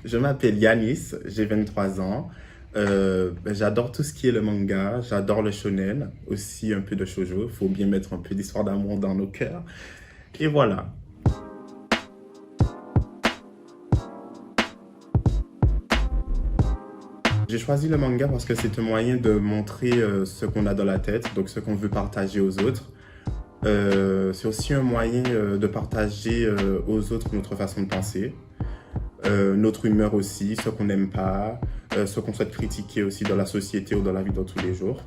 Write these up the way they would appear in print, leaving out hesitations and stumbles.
Je m'appelle Yanis, j'ai 23 ans. J'adore tout ce qui est le manga, j'adore le shonen, aussi un peu de shoujo. Il faut bien mettre un peu d'histoire d'amour dans nos cœurs. Et voilà. J'ai choisi le manga parce que c'est un moyen de montrer ce qu'on a dans la tête, donc ce qu'on veut partager aux autres. C'est aussi un moyen de partager aux autres notre façon de penser. Notre humeur aussi, ce qu'on n'aime pas, ce qu'on souhaite critiquer aussi dans la société ou dans la vie de tous les jours.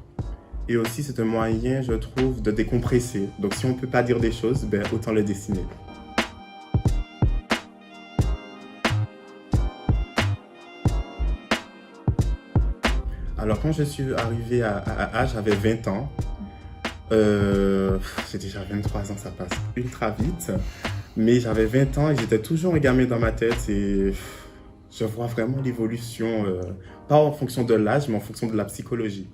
Et aussi, c'est un moyen, je trouve, de décompresser. Donc, si on ne peut pas dire des choses, ben, autant le dessiner. Alors, quand je suis arrivé à j'avais 20 ans. J'ai déjà 23 ans, ça passe ultra vite. Mais j'avais 20 ans et j'étais toujours un gamin dans ma tête et je vois vraiment l'évolution, pas en fonction de l'âge, mais en fonction de la psychologie.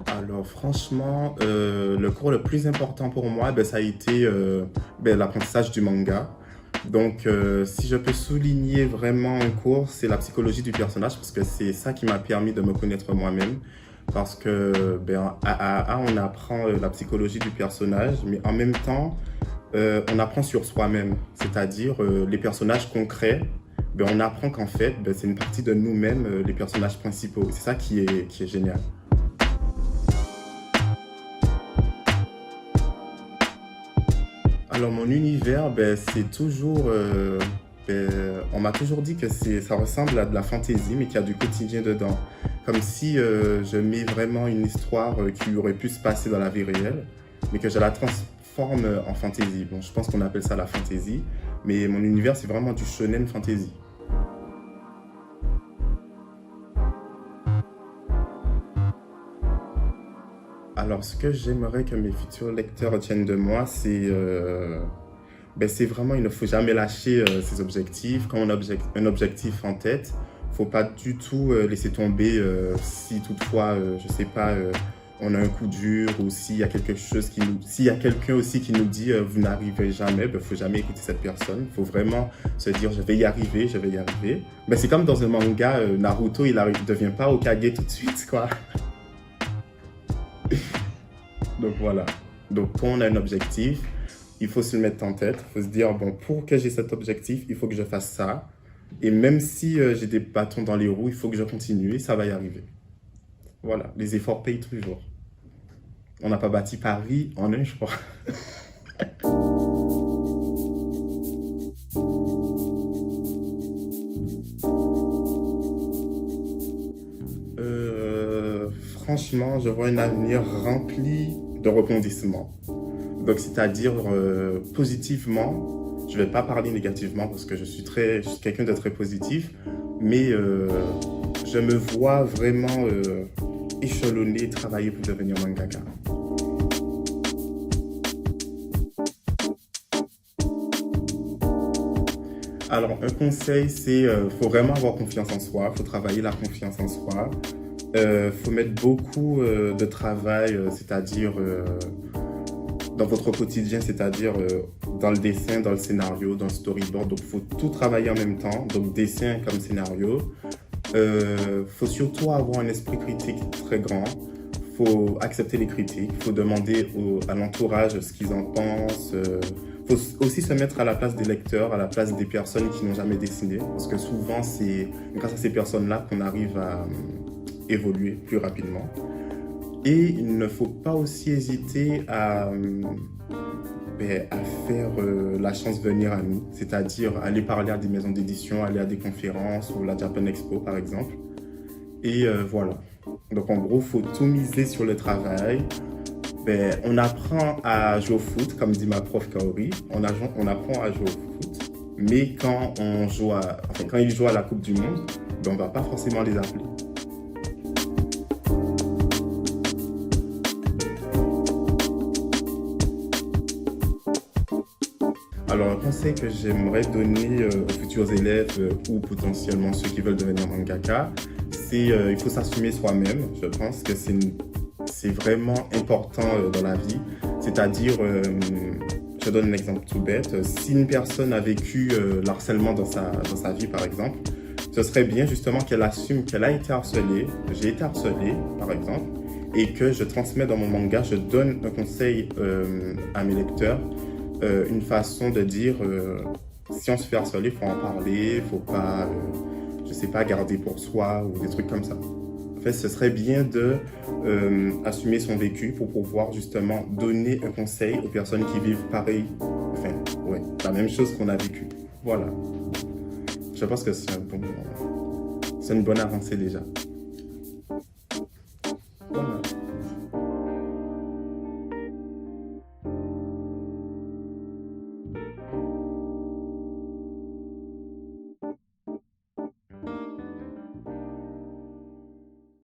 Alors franchement, le cours le plus important pour moi, ben, ça a été l'apprentissage du manga. Donc, si je peux souligner vraiment un cours, c'est la psychologie du personnage parce que c'est ça qui m'a permis de me connaître moi-même. Parce que à on apprend la psychologie du personnage, mais en même temps, on apprend sur soi-même. C'est-à-dire les personnages concrets, ben, on apprend qu'en fait, ben, c'est une partie de nous-mêmes, les personnages principaux. C'est ça qui est génial. Alors mon univers, ben, c'est toujours, ben, on m'a toujours dit que ça ressemble à de la fantaisie, mais qu'il y a du quotidien dedans. Comme si je mets vraiment une histoire qui aurait pu se passer dans la vie réelle, mais que je la transforme en fantaisie. Bon, je pense qu'on appelle ça la fantaisie, mais mon univers, c'est vraiment du shonen fantasy. Alors, ce que j'aimerais que mes futurs lecteurs retiennent de moi, c'est vraiment, il ne faut jamais lâcher ses objectifs. Quand on a un objectif en tête, il ne faut pas du tout laisser tomber si toutefois, je ne sais pas, on a un coup dur ou s'il y a quelqu'un aussi qui nous dit vous n'arriverez jamais, il ne faut jamais écouter cette personne. Il faut vraiment se dire je vais y arriver, je vais y arriver. Ben, c'est comme dans un manga, Naruto, il ne devient pas Hokage tout de suite, quoi. Donc voilà. Donc quand on a un objectif, il faut se le mettre en tête. Il faut se dire, bon, pour que j'ai cet objectif, il faut que je fasse ça. Et même si j'ai des bâtons dans les roues, il faut que je continue et ça va y arriver. Voilà, les efforts payent toujours. On n'a pas bâti Paris en un jour. Franchement, je vois un avenir rempli de rebondissements. Donc, c'est-à-dire positivement, je ne vais pas parler négativement parce que je suis quelqu'un de très positif, mais je me vois vraiment échelonner, travailler pour devenir mangaka. Alors, un conseil, c'est faut vraiment avoir confiance en soi, faut travailler la confiance en soi. Faut mettre beaucoup de travail, c'est-à-dire dans votre quotidien, c'est-à-dire dans le dessin, dans le scénario, dans le storyboard. Donc, il faut tout travailler en même temps. Donc, dessin comme scénario. Faut surtout avoir un esprit critique très grand. Faut accepter les critiques. Faut demander à l'entourage ce qu'ils en pensent. Faut aussi se mettre à la place des lecteurs, à la place des personnes qui n'ont jamais dessiné. Parce que souvent, c'est grâce à ces personnes-là qu'on arrive à évoluer plus rapidement. Et il ne faut pas aussi hésiter à faire la chance venir à nous, c'est-à-dire aller parler à des maisons d'édition, aller à des conférences ou la Japan Expo par exemple. Et voilà. Donc en gros, il faut tout miser sur le travail. On apprend à jouer au foot, comme dit ma prof Kaori, on apprend à jouer au foot, mais quand ils jouent à la Coupe du Monde, on ne va pas forcément les appeler. Alors, un conseil que j'aimerais donner aux futurs élèves ou potentiellement ceux qui veulent devenir mangaka, c'est il faut s'assumer soi-même. Je pense que c'est c'est vraiment important dans la vie. C'est-à-dire, je donne un exemple tout bête. Si une personne a vécu l'harcèlement dans sa vie, par exemple, ce serait bien justement qu'elle assume qu'elle a été harcelée, que j'ai été harcelé, par exemple, et que je transmets dans mon manga, je donne un conseil à mes lecteurs, une façon de dire si on se fait harceler, il faut en parler, il faut pas, je sais pas, garder pour soi ou des trucs comme ça. En fait, ce serait bien de assumer son vécu pour pouvoir justement donner un conseil aux personnes qui vivent pareil, enfin, ouais, la même chose qu'on a vécu. Voilà. Je pense que c'est une bonne avancée déjà. Voilà.